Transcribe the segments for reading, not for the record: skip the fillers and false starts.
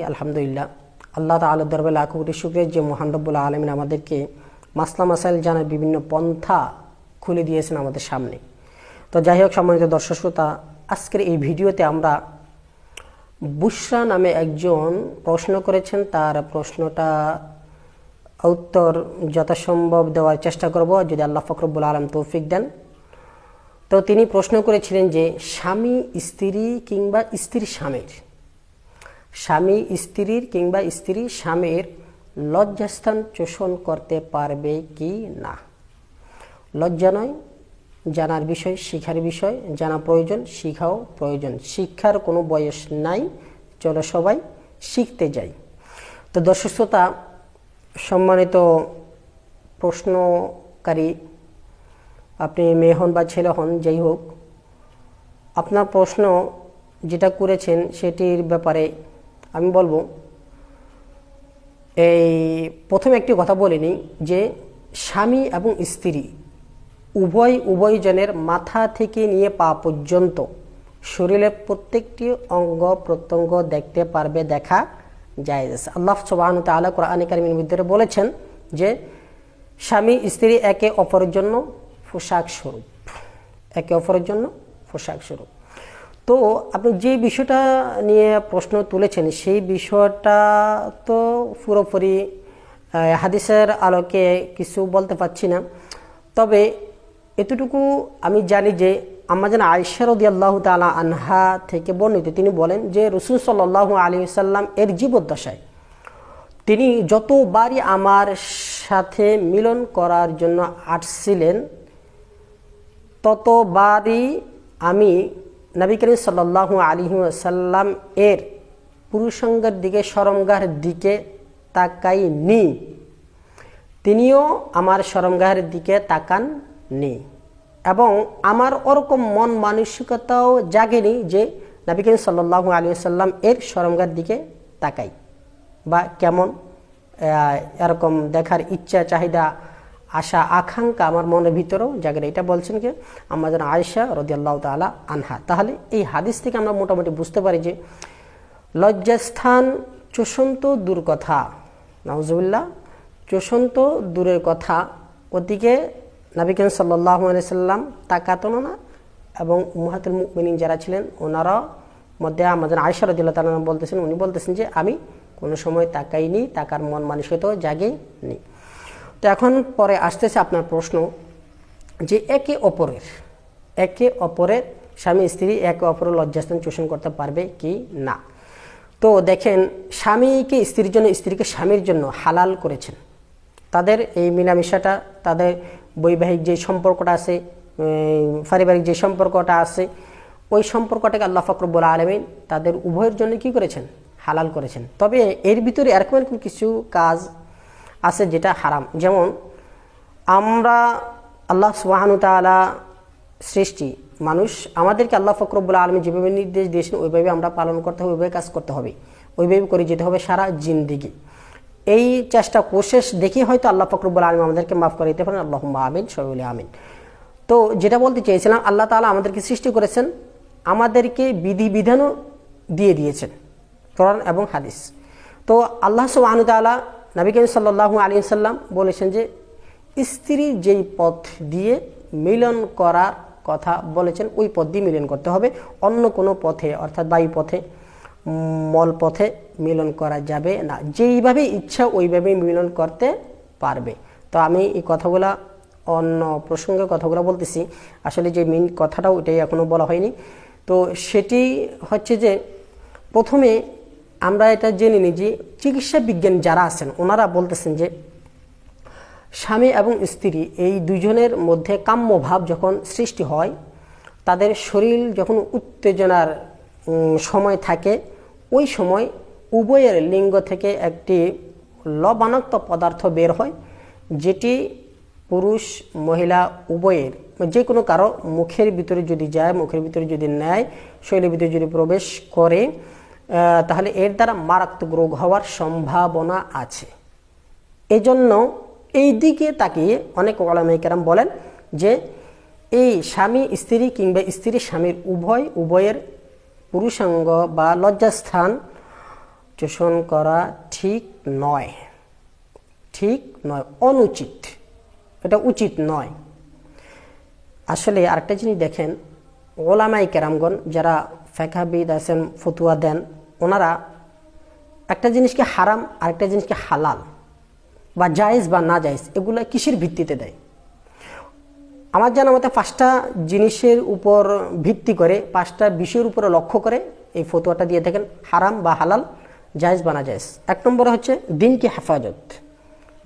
আলহামদুলিল্লাহ, আল্লাহ তাআলার দরবারে লাখ কোটি শুকরিয়া যে মহান রব্বুল আলামিন আমাদেরকে মাসলা মাসাইল জানার বিভিন্ন পন্থা খুলে দিয়েছেন আমাদের সামনে। তো যাই হোক, সম্মানিত দর্শক শ্রোতা, আজকের এই ভিডিওতে আমরা বুশরা নামে একজন প্রশ্ন করেছেন, তার প্রশ্নটা উত্তর যথাসম্ভব দেওয়ার চেষ্টা করব যদি আল্লাহ পাক রব্বুল আলামিন তৌফিক দেন। তো তিনি প্রশ্ন করেছিলেন যে স্বামী স্ত্রী কিংবা স্ত্রী স্বামীর লজ্জাস্থান চোষণ করতে পারবে কি না। লজ্জা নয়, জানার বিষয়, শিখার বিষয়, জানা প্রয়োজন, শিখাও প্রয়োজন। শিক্ষার কোনো বয়স নাই, চলো সবাই শিখতে যাই। তো দর্শক শ্রোতা, সম্মানিত প্রশ্নকারী, আপনি মেয়ে হন বা ছেলে হন, যাই হোক, আপনার প্রশ্ন যেটা করেছেন সেটির ব্যাপারে আমি বলবো, এই প্রথমে একটি কথা বলে নিই যে স্বামী এবং স্ত্রী উভয়জনের মাথা থেকে নিয়ে পা পর্যন্ত শরীরের প্রত্যেকটি অঙ্গ প্রত্যঙ্গ দেখতে পারবে, দেখা জায়েজ। আল্লাহ সুবহানাহু ওয়া তাআলা কোরআনে কারীমের মধ্যে বলেছেন যে স্বামী স্ত্রী একে অপরের জন্য পোশাক স্বরূপ। তো আপনি যে বিষয়টা নিয়ে প্রশ্ন তুলেছেন সেই বিষয়টা তো পুরোপুরি হাদিসের আলোকে কিছু বলতে পারছি না, তবে এতটুকু আমি জানি যে আম্মাজান আয়েশা রাদিয়াল্লাহু তাআলা আনহা থেকে বর্ণিত, তিনি বলেন যে রাসূল সাল্লাল্লাহু আলাইহি ওয়াসাল্লাম এর জীবদ্দশায় তিনি যতবারই আমার সাথে মিলন করার জন্য আসছিলেন, ততবারই আমি নবী করিম সাল্লাল্লাহু আলাইহি ওয়াসাল্লাম এর পুরুষাঙ্গের দিকে, শরমগাহের দিকে তাকাইনি, তিনিও আমার শরমগাহের দিকে তাকাননি, এবং আমার ওরকম মন মানসিকতাও জাগেনি যে নবী করিম সাল্লাল্লাহু আলাইহি ওয়াসাল্লাম এর শরমগাহের দিকে তাকাই বা কেমন এরকম দেখার ইচ্ছা, চাহিদা, আশা, আকাঙ্ক্ষা আমার মনের ভিতরেও জাগে। এটা বলছেন কি আম্মাজান আয়েশা রাদিয়াল্লাহু তাআলা আনহা। তাহলে এই হাদিস থেকে আমরা মোটামুটি বুঝতে পারি যে লজ্জাস্থান চোষণ তো দূর কথা, নাউজুবিল্লাহ, চোষণ তো দূরের কথা, ওদিকে নবী করিম সাল্লাল্লাহু আলাইহি ওয়াসাল্লাম তাকাতেন না, এবং উম্মাহাতুল মুমিনিন যারা ছিলেন ওনারা মধ্যে আমাদের আয়েশা রাদিয়াল্লাহু তাআলা উনি বলতেছেন যে আমি কোনো সময় তাকাইনি, তাকার মন মানসিকতাও জাগেনি। তো এখন পরে আসতেছে আপনার প্রশ্ন যে একে অপরের স্বামী স্ত্রী একে অপরের লজ্জাস্থান চোষণ করতে পারবে কি না। তো দেখেন, স্বামীকে স্ত্রীর জন্য, স্ত্রীকে স্বামীর জন্য হালাল করেছেন। তাদের এই মিলামিশাটা, তাদের বৈবাহিক যে সম্পর্কটা আছে, পারিবারিক যে সম্পর্কটা আছে, ওই সম্পর্কটাকে আল্লাহ পাক রব্বুল আলামিন তাদের উভয়ের জন্য কি করেছেন, হালাল করেছেন। তবে এর ভিতরে এরকম কিছু কাজ আছে যেটা হারাম। যেমন আমরা, আল্লাহ সুবহানাহু ওয়া তাআলা সৃষ্টি মানুষ, আমাদেরকে আল্লাহ পাক রব্বুল আলামিন যেভাবে নির্দেশ দিয়েছেন ওইভাবে আমরা পালন করতে হবে, ওইভাবে কাজ করতে হবে, ওইভাবে করে যেতে হবে সারা জিন্দেগি। এই চেষ্টা কোশেষ দেখে হয়তো আল্লাহ পাক রব্বুল আলামিন আমাদেরকে মাফ করে দিতে পারেন, আল্লাহুম্মা আমিন, সবাই আমিন। তো যেটা বলতে চেয়েছিলাম, আল্লাহ তাআলা আমাদেরকে সৃষ্টি করেছেন, আমাদেরকে বিধিবিধানও দিয়ে দিয়েছেন, কোরআন এবং হাদিস। তো আল্লাহ সুবহানাহু ওয়া তাআলা নবী করিম সাল্লাল্লাহু আলাইহি ওয়াসাল্লাম বলেছেন যে স্ত্রী যেই পথ দিয়ে মিলন করার কথা বলেছেন ওই পথ দিয়ে মিলন করতে হবে, অন্য কোনো পথে অর্থাৎ বায়ু পথে, মল পথে মিলন করা যাবে না। যেইভাবে ইচ্ছা ওইভাবেই মিলন করতে পারবে। তো আমি এই কথাগুলা অন্য প্রসঙ্গে কথাগুলো বলতেছি, আসলে যে মেইন কথাটাও ওইটাই এখনও বলা হয়নি। তো সেটি হচ্ছে যে প্রথমে আমরা এটা জেনে নিই যে চিকিৎসা বিজ্ঞান যারা আছেন ওনারা বলতেছেন যে স্বামী এবং স্ত্রী এই দুজনের মধ্যে কাম্যভাব যখন সৃষ্টি হয়, তাদের শরীর যখন উত্তেজনার সময় থাকে, ওই সময় উভয়ের লিঙ্গ থেকে একটি লবণাক্ত পদার্থ বের হয়, যেটি পুরুষ মহিলা উভয়ের যে কোনো কারো মুখের ভিতরে যদি যায়, মুখের ভিতরে যদি নেয়, শরীরের ভিতরে যদি প্রবেশ করে, তাহলে এর দ্বারা মারাত্মক রোগ হওয়ার সম্ভাবনা আছে। এজন্য এই দিকে তাকিয়ে অনেক উলামায়ে কেরাম বলেন যে এই স্বামী স্ত্রী কিংবা স্ত্রী স্বামীর উভয়ের পুরুষাঙ্গ বা লজ্জাস্থান চোষণ করা ঠিক নয়, ঠিক নয়, অনুচিত, এটা উচিত নয়। আসলে আরেকটা জিনিস দেখেন, ওলামায়ে কেরামগণ যারা ফিকহবিদ আছেন, ফতোয়া দেন, ওনারা একটা জিনিসকে হারাম আরেকটা জিনিসকে হালাল বা জায়েজ বা না জায়েজ এগুলো কিসের ভিত্তিতে দেয়? আমার জানা মতে 5টা জিনিসের উপর ভিত্তি করে, 5টা বিষয়ের উপরে লক্ষ্য করে এই ফতোয়াটা দিয়ে থাকেন, হারাম বা হালাল, জায়েজ বা না জায়েজ। 1 নম্বরে হচ্ছে দিন কি হেফাজত,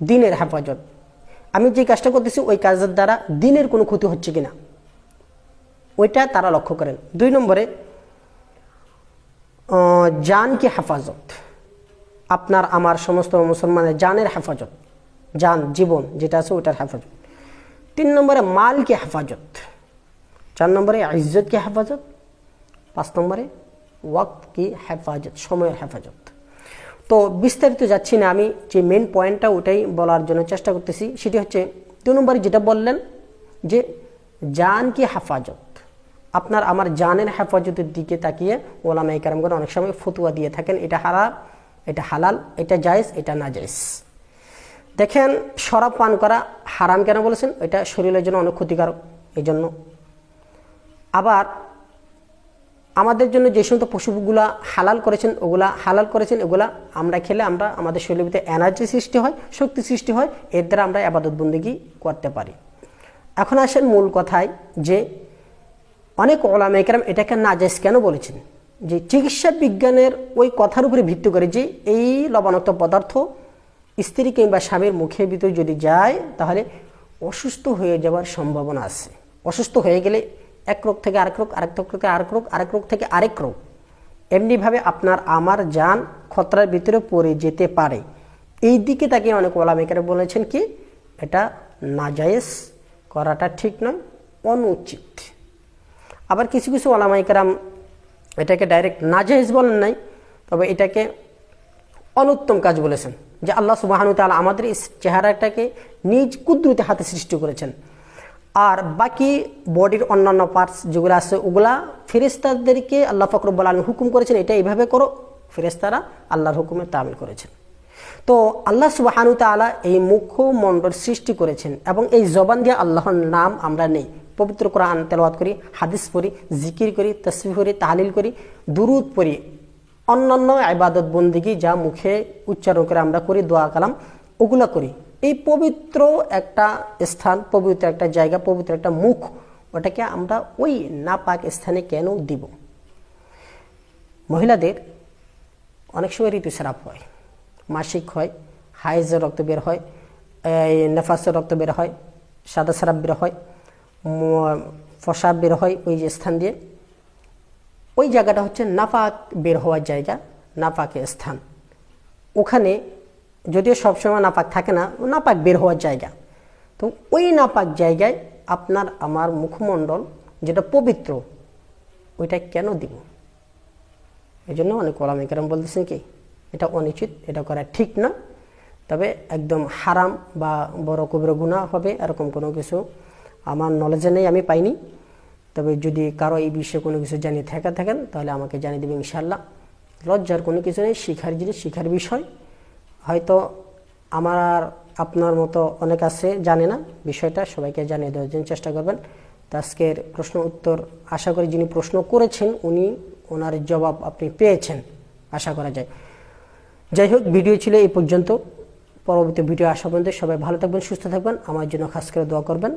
দিনের হেফাজত। আমি যে কাজটা করতেছি ওই কাজের দ্বারা দিনের কোনো ক্ষতি হচ্ছে কিনা, ওইটা তারা লক্ষ্য করেন। 2 নম্বরে জান কি হেফাজত, আপনার আমার সমস্ত মুসলমানের জানের হেফাজত, জান জীবন যেটা আছে ওইটার হেফাজত। 3 নম্বরে মাল কি হেফাজত, 4 নম্বরে ইজ্জত কি হেফাজত, 5 নম্বরে ওয়াক্ত কি হেফাজত, সময়ের হেফাজত। তো বিস্তারিত যাচ্ছি না, আমি যে মেন পয়েন্টটা ওটাই বলার জন্য চেষ্টা করতেছি। সেটি হচ্ছে 2 নম্বরে যেটা বললেন যে জান কি হেফাজত, আপনার আমার জানের হেফাজতের দিকে তাকিয়ে ওলামায়ে কেরামগণ অনেক সময় ফতোয়া দিয়ে থাকেন, এটা হারাম, এটা হালাল, এটা জায়েজ, এটা না জায়েজ। দেখেন, শরাব পান করা হারাম কেন বলেছেন? এটা শরীরের জন্য অনেক ক্ষতিকারক, এই জন্য। আবার আমাদের জন্য যে সমস্ত পশুগুলা হালাল করেছেন, ওগুলা আমরা খেলে আমাদের শরীরের ভিতরে এনার্জি সৃষ্টি হয়, শক্তি সৃষ্টি হয়, এর দ্বারা আমরা ইবাদত বন্দেগী করতে পারি। এখন আসেন মূল কথায়, যে অনেক ওলামায়ে কেরাম এটাকে নাজায়েজ কেন বলেছেন? যে চিকিৎসা বিজ্ঞানের ওই কথার উপরে ভিত্তি করে যে এই লবণাক্ত পদার্থ স্ত্রী কিংবা স্বামীর মুখের ভিতরে যদি যায় তাহলে অসুস্থ হয়ে যাওয়ার সম্ভাবনা আছে। অসুস্থ হয়ে গেলে এক রোগ থেকে আরেক রোগ, আরেক রোগ থেকে আরেক রোগ, আরেক রোগ থেকে আরেক রোগ, এমনিভাবে আপনার আমার জান খতরার ভিতরে পড়ে যেতে পারে। এই দিকে তাকে অনেক ওলামায়ে কেরাম বলেছেন কি এটা নাজায়েজ করাটা ঠিক নয়, অনুচিত। আবার কিছু কিছু ওলামায়ে কেরাম এটাকে ডাইরেক্ট নাজায়েজ বলেন নাই, তবে এটাকে অনুত্তম কাজ বলেছেন। যে আল্লাহ সুবহানাহু ওয়া তাআলা আমাদের এই চেহারাটাকে নিজ কুদরতে হাতে সৃষ্টি করেছেন, আর বাকি বডির অন্যান্য পার্টস যেগুলো আছে ওগুলা ফেরেশতাদেরকে আল্লাহ পাক রব্বুল আলামিন হুকুম করেছেন এটা এইভাবে করো, ফেরেশতারা আল্লাহর হুকুমে তামিল করেছেন। তো আল্লাহ সুবহানাহু ওয়া তাআলা এই মুখমণ্ডল সৃষ্টি করেছেন এবং এই জবান দিয়ে আল্লাহর নাম আমরা নেই, পবিত্র কোরআন তেলাওয়াত করি, হাদিস পড়ি, জিকির করি, তাসবিহ করি, তাহলিল করি, দুরূদ পড়ি, অন্যান্য ইবাদত বন্দেগী যা মুখে উচ্চারণ করে আমরা করি, দোয়া কালাম ওগুলা করি। এই পবিত্র একটা স্থান, পবিত্র একটা জায়গা, পবিত্র একটা মুখ, ওটাকে আমরা ওই নাপাক স্থানে কেন দিব? মহিলাদের অনেক সময় ঋতুস্রাব হয়, মাসিক হয়, হাইজের রক্ত বের হয়, নেফাসের রক্ত বের হয়, সাদা স্রাব বের হয়, ফসাব বের হয় ওই যে স্থান দিয়ে, ওই জায়গাটা হচ্ছে নাপাক বের হওয়ার জায়গা, নাপাকের স্থান। ওখানে যদিও সবসময় নাপাক থাকে না, নাপাক বের হওয়ার জায়গা। তো ওই নাপাক জায়গায় আপনার আমার মুখমণ্ডল যেটা পবিত্র ওইটা কেন দিব? এই জন্য অনেক ওলামায়ে কেরাম বলতেছেন কি এটা অনুচিত, এটা করা ঠিক না। তবে একদম হারাম বা বড় কবিরা গুনাহ হবে এরকম কোনো কিছু আমার নলেজে নেই, আমি পাইনি। তবে যদি কারো এই বিষয়ে কোনো কিছু জানিয়ে থাকেন তাহলে আমাকে জানিয়ে দেবে ইনশাআল্লাহ। লজ্জার কোনো কিছু নেই, শিখার জিনিস, শিখার বিষয়। হয়তো আমার আপনার মতো অনেক আছে জানে না বিষয়টা, সবাইকে জানিয়ে দেওয়ার জন্য চেষ্টা করবেন। তো আজকের প্রশ্ন উত্তর আশা করি যিনি প্রশ্ন করেছেন ওনার জবাব আপনি পেয়েছেন আশা করা যায়। যাই হোক, ভিডিও ছিল এই পর্যন্ত। পরবর্তী ভিডিও আসা পর্যন্ত সবাই ভালো থাকবেন, সুস্থ থাকবেন, আমার জন্য খাস করে দোয়া করবেন।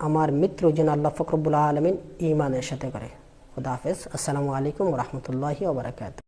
আমার মিত্র যেন আল্লাহ পাক রব্বুল আলামিন ঈমানের সাথে করে। খুদা হাফেজ। আসসালামু আলাইকুম ওয়া রাহমাতুল্লাহি ওয়া বারাকাতুহু।